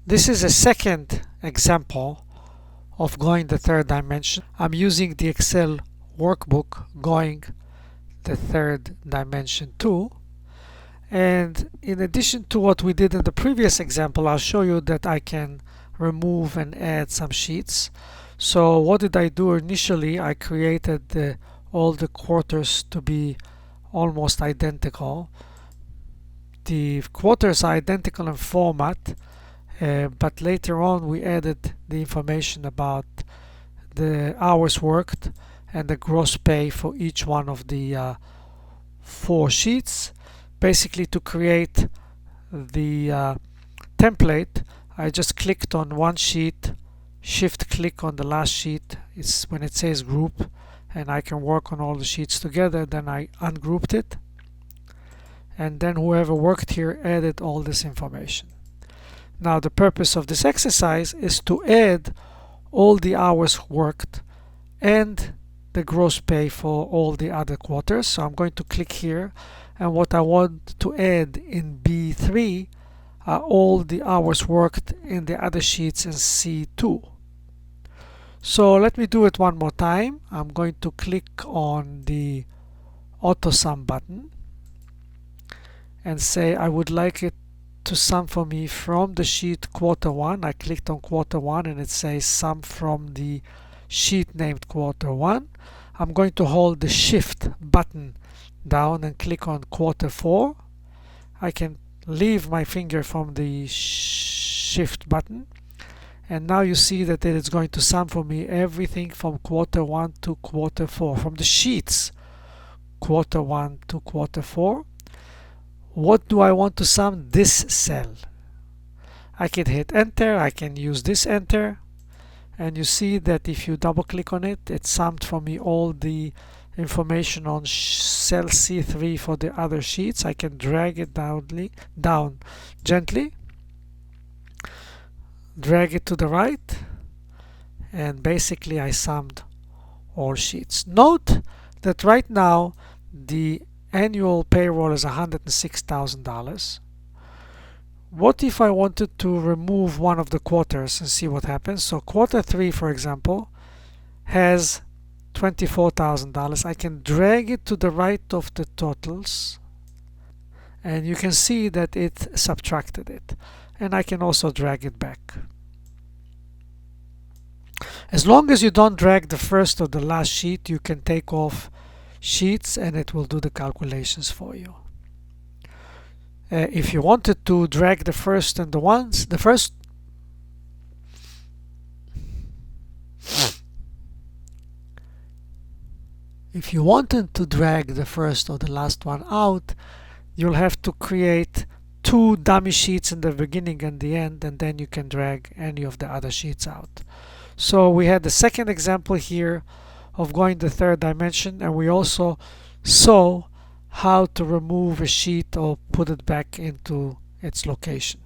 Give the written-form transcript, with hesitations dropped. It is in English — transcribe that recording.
This is a second example of going the third dimension. I'm using the Excel workbook going the third dimension too. And in addition to what we did in the previous example, I'll show you that I can remove and add some sheets. So what did I do initially? I created all the quarters to be almost identical. The quarters are identical in format, but later on we added the information about the hours worked and the gross pay for each one of the 4 sheets. Basically, to create the template, I just clicked on one sheet, shift click on the last sheet, it's when it says group, and I can work on all the sheets together. Then I ungrouped it, and then whoever worked here added all this information. Now the purpose of this exercise is to add all the hours worked and the gross pay for all the other quarters. So I'm going to click here, and what I want to add in B3 are all the hours worked in the other sheets in C2. So let me do it one more time. I'm going to click on the auto sum button and say I would like it to sum for me from the sheet quarter 1. I clicked on quarter 1 and it says sum from the sheet named quarter 1. I'm going to hold the shift button down and click on quarter 4. I can leave my finger from the shift button, and now you see that it is going to sum for me everything from quarter 1 to quarter 4, from the sheets quarter 1 to quarter 4. What do I want to sum? This cell. I can hit enter, I can use this enter, and you see that if you double click on it, it summed for me all the information on cell C3 for the other sheets. I can drag it down gently, drag it to the right, and basically I summed all sheets. Note that right now the annual payroll is $106,000. What if I wanted to remove one of the quarters and see what happens? So quarter 3, for example, has $24,000. I can drag it to the right of the totals, and you can see that it subtracted it. And I can also drag it back. As long as you don't drag the first or the last sheet, you can take off sheets and it will do the calculations for you. If you wanted to drag the first and the first if you wanted to drag the first or the last one out, you'll have to create 2 dummy sheets in the beginning and the end, and then you can drag any of the other sheets out. So we had the second example here of going the third dimension, and we also saw how to remove a sheet or put it back into its location.